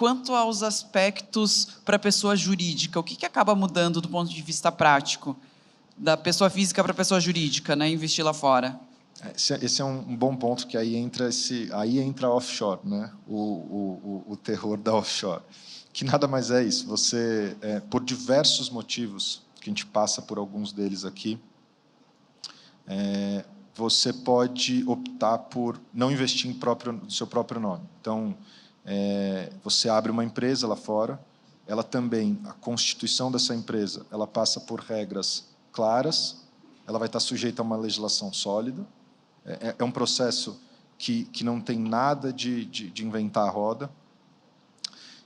quanto aos aspectos para a pessoa jurídica, o que acaba mudando do ponto de vista prático, da pessoa física para a pessoa jurídica, né, investir lá fora? Esse é um bom ponto, que aí entra offshore, né? O terror da offshore, que nada mais é isso. Você, por diversos motivos, que a gente passa por alguns deles aqui, você pode optar por não investir no seu próprio nome. Então, você abre uma empresa lá fora, ela também, a constituição dessa empresa, ela passa por regras claras, ela vai estar sujeita a uma legislação sólida. É um processo que não tem nada de inventar a roda,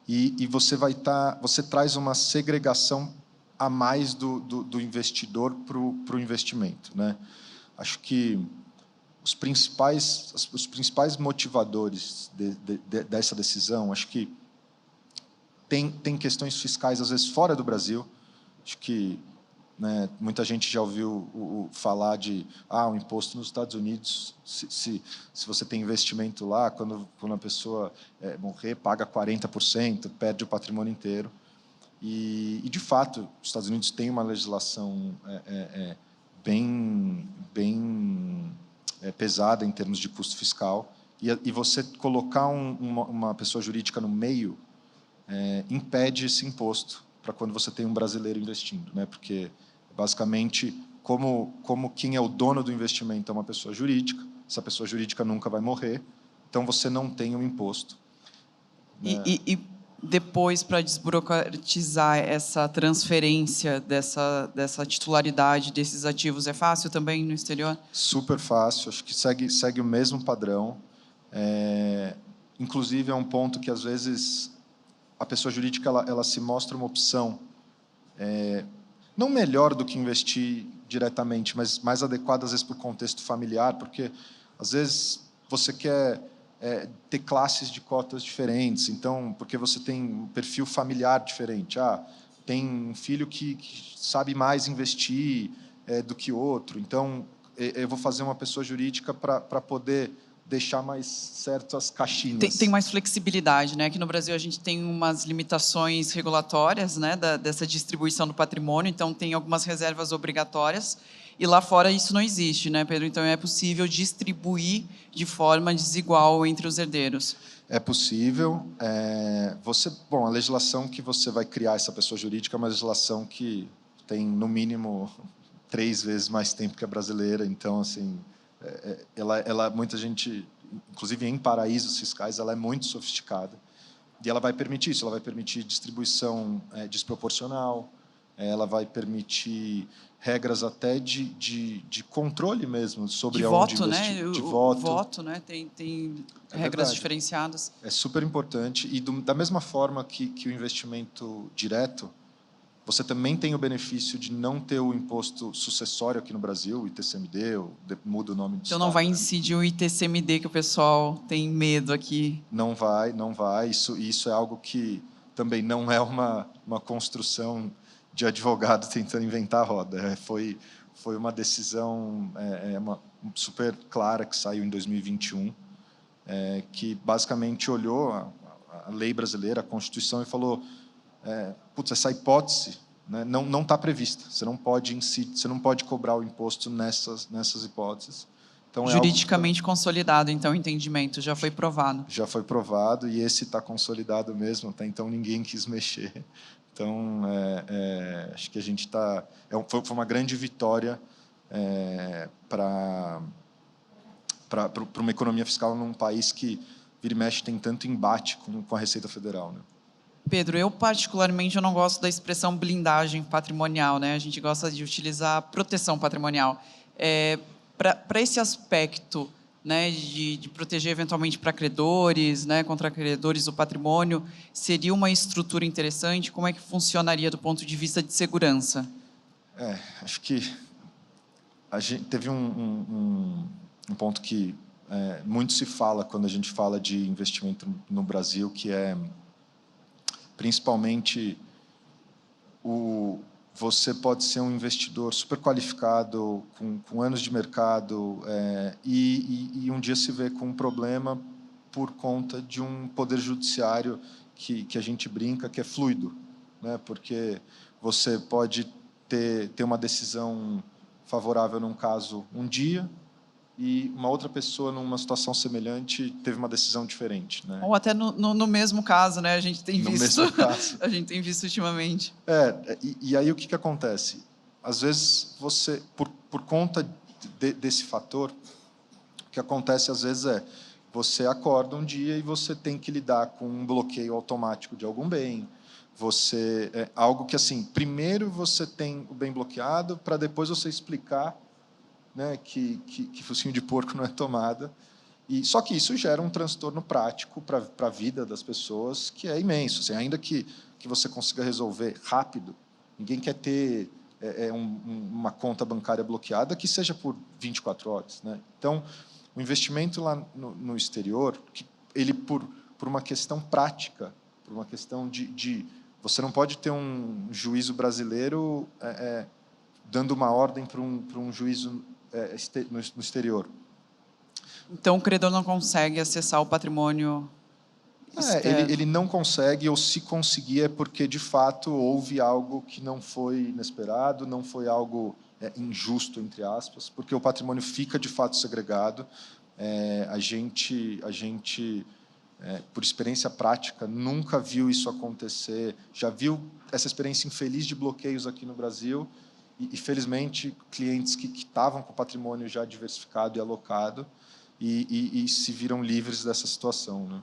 e você traz uma segregação a mais do investidor para o investimento, né? Acho que os principais motivadores dessa decisão, acho que tem questões fiscais, às vezes, fora do Brasil. Acho que, né, muita gente já ouviu falar de um imposto nos Estados Unidos, se você tem investimento lá, quando a pessoa morrer, paga 40%, perde o patrimônio inteiro. E de fato, os Estados Unidos têm uma legislação bem pesada em termos de custo fiscal, e você colocar uma pessoa jurídica no meio impede esse imposto para quando você tem um brasileiro investindo, né? Porque, basicamente, como quem é o dono do investimento é uma pessoa jurídica, essa pessoa jurídica nunca vai morrer, então você não tem um imposto. Né? E depois, para desburocratizar essa transferência dessa titularidade desses ativos, é fácil também no exterior? Super fácil, acho que segue o mesmo padrão. Inclusive, é um ponto que, às vezes, a pessoa jurídica ela se mostra uma opção não melhor do que investir diretamente, mas mais adequada, às vezes, para o contexto familiar, porque, às vezes, você quer ter classes de cotas diferentes, então, porque você tem um perfil familiar diferente. Tem um filho que sabe mais investir do que outro, então eu vou fazer uma pessoa jurídica para poder deixar mais certas caixinhas. Tem mais flexibilidade, né? Aqui no Brasil a gente tem umas limitações regulatórias, né, dessa distribuição do patrimônio, então tem algumas reservas obrigatórias, e lá fora isso não existe, né, Pedro? Então é possível distribuir de forma desigual entre os herdeiros. É possível. A legislação que você vai criar essa pessoa jurídica é uma legislação que tem, no mínimo, 3 vezes mais tempo que a brasileira, então, assim, muita gente, inclusive em paraísos fiscais, ela é muito sofisticada, e ela vai permitir isso, ela vai permitir distribuição desproporcional, ela vai permitir regras até de controle mesmo sobre onde investir. Né? De voto. voto. Voto, né? Tem regras diferenciadas. É super importante, e da mesma forma que o investimento direto, você também tem o benefício de não ter o imposto sucessório aqui no Brasil, o ITCMD, muda o nome do Então não vai incidir o ITCMD que o pessoal tem medo aqui. Não vai. Isso é algo que também não é uma construção de advogado tentando inventar a roda. Foi uma decisão super clara que saiu em 2021, que basicamente olhou a lei brasileira, a Constituição, e falou: putz, essa hipótese, né, não está prevista. Você não pode cobrar o imposto nessas hipóteses. Então, juridicamente consolidado, então, o entendimento já foi provado. Já foi provado, e esse está consolidado mesmo, até então ninguém quis mexer. Então, acho que a gente está... Foi uma grande vitória para uma economia fiscal num país que, vira e mexe, tem tanto embate com a Receita Federal, né? Pedro, eu particularmente não gosto da expressão blindagem patrimonial, né? A gente gosta de utilizar proteção patrimonial. Para esse aspecto, né, de proteger eventualmente para credores, né, contra credores o patrimônio, seria uma estrutura interessante? Como é que funcionaria do ponto de vista de segurança? Acho que a gente teve um ponto que muito se fala quando a gente fala de investimento no Brasil, que é principalmente você pode ser um investidor super qualificado, com anos de mercado, e um dia se vê com um problema por conta de um poder judiciário que a gente brinca que é fluido, né? Porque você pode ter uma decisão favorável num caso um dia e uma outra pessoa, numa situação semelhante, teve uma decisão diferente, né? Ou até no mesmo caso, né? A gente tem No visto, mesmo caso. a gente tem visto ultimamente. E aí o que acontece? Às vezes você, por conta desse fator, o que acontece às vezes é você acorda um dia e você tem que lidar com um bloqueio automático de algum bem. Algo que assim, primeiro você tem o bem bloqueado para depois você explicar, né, que focinho de porco não é tomada. E só que isso gera um transtorno prático para a vida das pessoas que é imenso. Assim, ainda que você consiga resolver rápido, ninguém quer ter uma conta bancária bloqueada que seja por 24 horas, né? Então, o investimento lá no exterior, ele por uma questão prática, por uma questão de você não pode ter um juízo brasileiro dando uma ordem para um juízo no exterior. Então, o credor não consegue acessar o patrimônio externo. Ele não consegue, ou se conseguir é porque, de fato, houve algo que não foi inesperado, não foi algo injusto, entre aspas, porque o patrimônio fica, de fato, segregado. A gente por experiência prática, nunca viu isso acontecer, já viu essa experiência infeliz de bloqueios aqui no Brasil, e felizmente, clientes que estavam com o patrimônio já diversificado e alocado, e se viram livres dessa situação, né?